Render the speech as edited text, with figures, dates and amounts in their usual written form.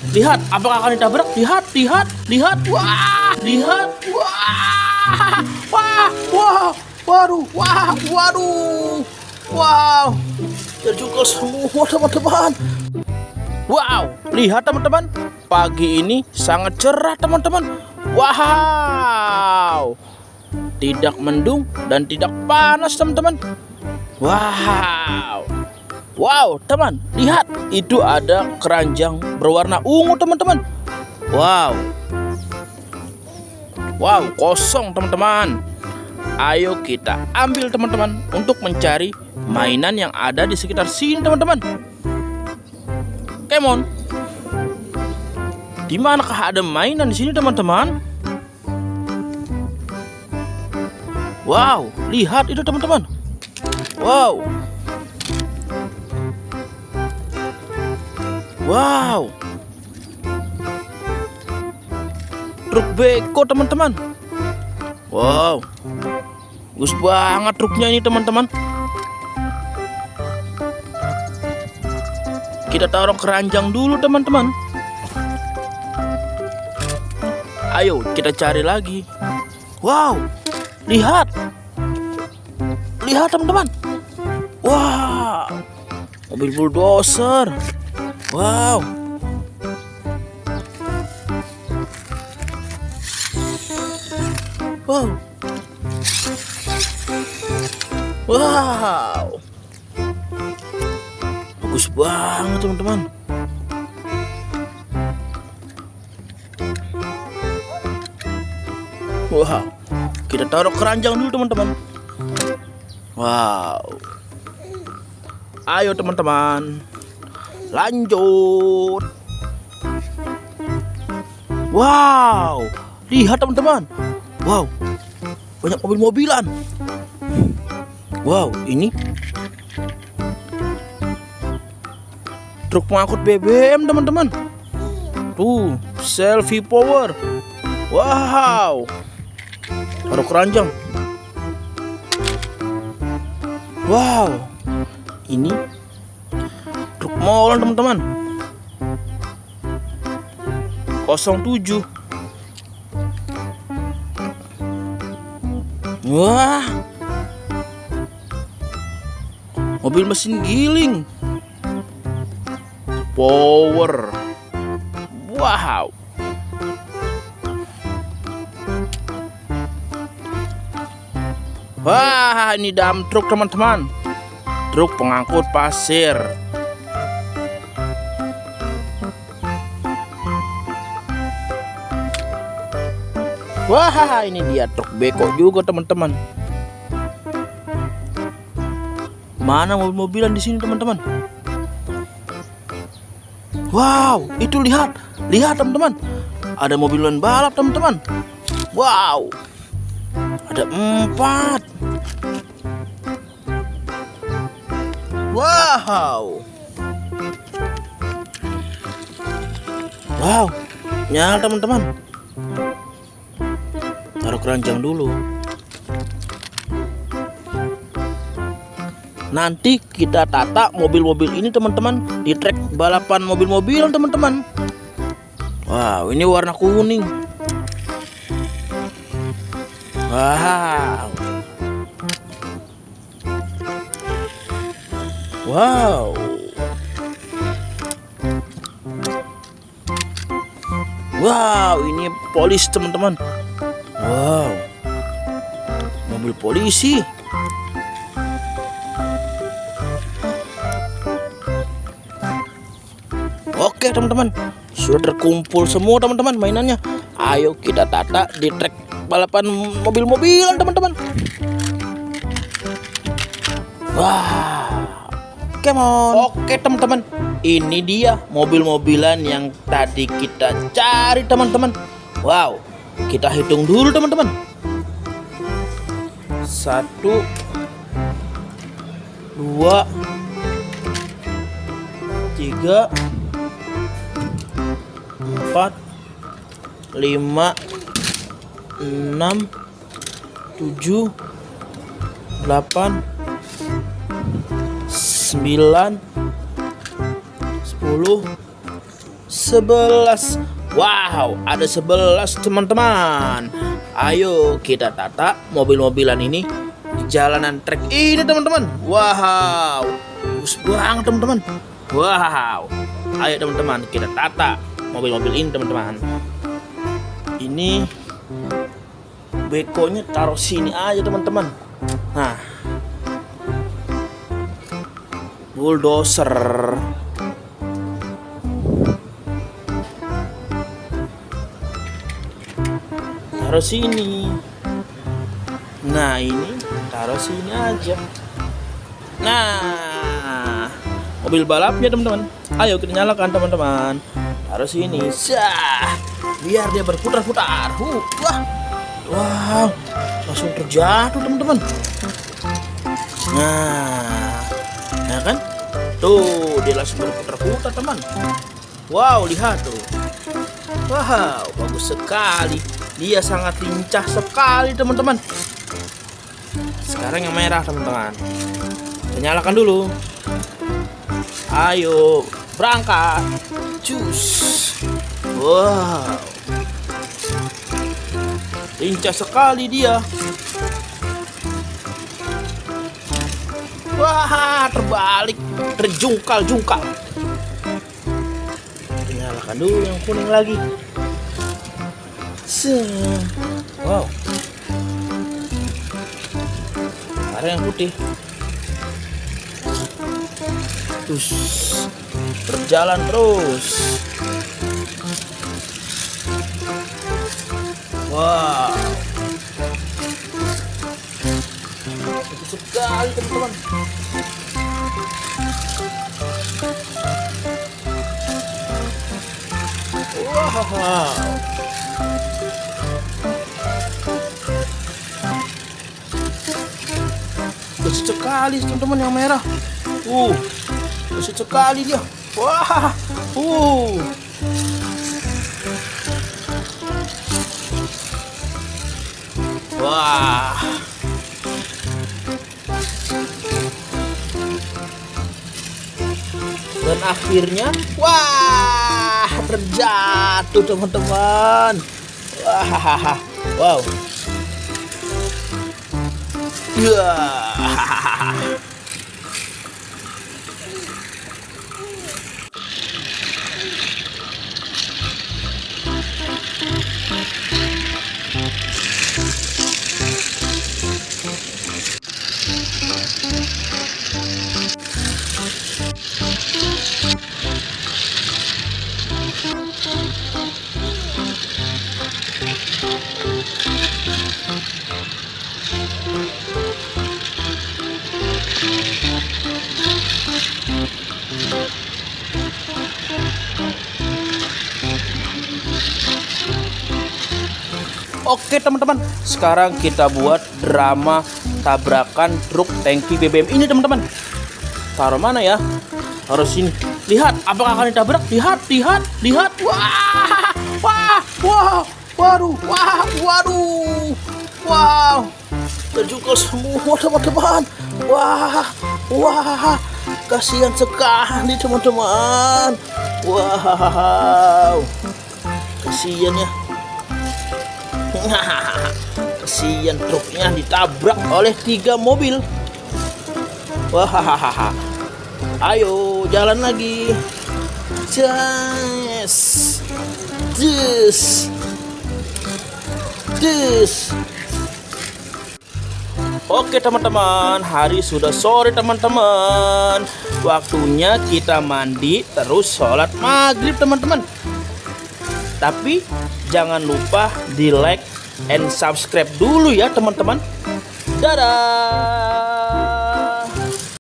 Lihat, apakah akan ditabrak? Lihat, lihat, lihat. Wah, lihat. Wah, wah, wah, waduh, wah, waduh, wow. Terjungkal semua teman-teman. Wow, lihat teman-teman. Pagi ini sangat cerah teman-teman. Wow, tidak mendung dan tidak panas teman-teman. Wow. Wow, teman, lihat, itu ada keranjang berwarna ungu, teman-teman. Wow. Wow, kosong, teman-teman. Ayo kita ambil, teman-teman, untuk mencari mainan yang ada di sekitar sini, teman-teman. Come on. Di manakah ada mainan di sini, teman-teman? Wow, lihat itu, teman-teman. Wow. Wow, truk beko teman-teman. Wow, bagus banget truknya ini teman-teman. Kita taruh keranjang dulu teman-teman. Ayo kita cari lagi. Wow, lihat, lihat teman-teman. Wow, mobil bulldozer. Wow. Wow. Wow. Bagus banget teman-teman. Wow. Kita taruh keranjang dulu teman-teman. Wow. Ayo teman-teman, lanjut. Wow, lihat teman-teman. Wow, banyak mobil-mobilan. Wow, ini truk pengangkut BBM teman-teman. Tuh, selfie power. Wow, taruh keranjang. Wow, ini truk molen teman-teman. 07. Wah, mobil mesin giling power. Wow. Wah, ini dump truk teman-teman. Truk pengangkut pasir. Wah, ini dia truk beko juga teman-teman. Mana mobil-mobilan di sini teman-teman? Wow, itu lihat, lihat teman-teman. Ada mobilan balap teman-teman. Wow, ada 4. Wow. Wow, nyala teman-teman. Taruh keranjang dulu. Nanti kita tata mobil-mobil ini teman-teman di trek balapan mobil-mobilan teman-teman. Wow, ini warna kuning. Wow. Wow. Wow, ini polis teman-teman. Wow, mobil polisi. Oke teman-teman, sudah terkumpul semua teman-teman mainannya. Ayo kita tata di trek balapan mobil-mobilan teman-teman. Wah, come on. Oke teman-teman, ini dia mobil-mobilan yang tadi kita cari teman-teman. Wow, kita hitung dulu teman-teman. 1, 2, 3, 4, 5, 6, 7, 8, 9, 10, 11. Wow, ada 11 teman-teman. Ayo kita tata mobil-mobilan ini di jalanan trek ini teman-teman. Wow, bagus banget teman-teman. Wow, ayo teman-teman kita tata mobil-mobil ini teman-teman. Ini bekonya taruh sini aja teman-teman. Nah, bulldozer taruh sini. Nah, ini taruh sini aja. Nah, mobil balapnya teman-teman. Ayo kita nyalakan teman-teman. Taruh sini. Sah, biar dia berputar-putar. Wah, wow, langsung terjatuh teman-teman. Nah kan? Tuh, dia langsung berputar-putar teman. Wow, lihat tuh. Wow, bagus sekali. Dia sangat lincah sekali teman-teman. Sekarang yang merah teman-teman. Kita nyalakan dulu. Ayo, berangkat. Cus. Wow, lincah sekali dia. Wah, terbalik, terjungkal-jungkal. Nyalakan dulu yang kuning lagi. Wow, ada yang putih. Terus berjalan terus. Wow, bagus sekali teman-teman. Wow, bagus sekali teman-teman yang merah. Bagus sekali dia. Wah, wah. Dan akhirnya, wah, terjatuh teman-teman. Wah, wow. Ya. Oke teman-teman, sekarang kita buat drama tabrakan truk tangki BBM ini teman-teman. Taruh mana ya? Taruh sini. Lihat, apakah akan ditabrak? Lihat. Wah, wah, wah, waduh, wah, waduh, wow, terjungkal semua teman-teman. Wah, kasihan sekali teman-teman. Wow, kasihan ya. Kasihan truknya ditabrak oleh 3 mobil. Wah, ayo jalan lagi. Oke teman-teman, hari sudah sore teman-teman. Waktunya kita mandi terus sholat maghrib teman-teman. Tapi jangan lupa di like and subscribe dulu ya teman-teman. Dadah.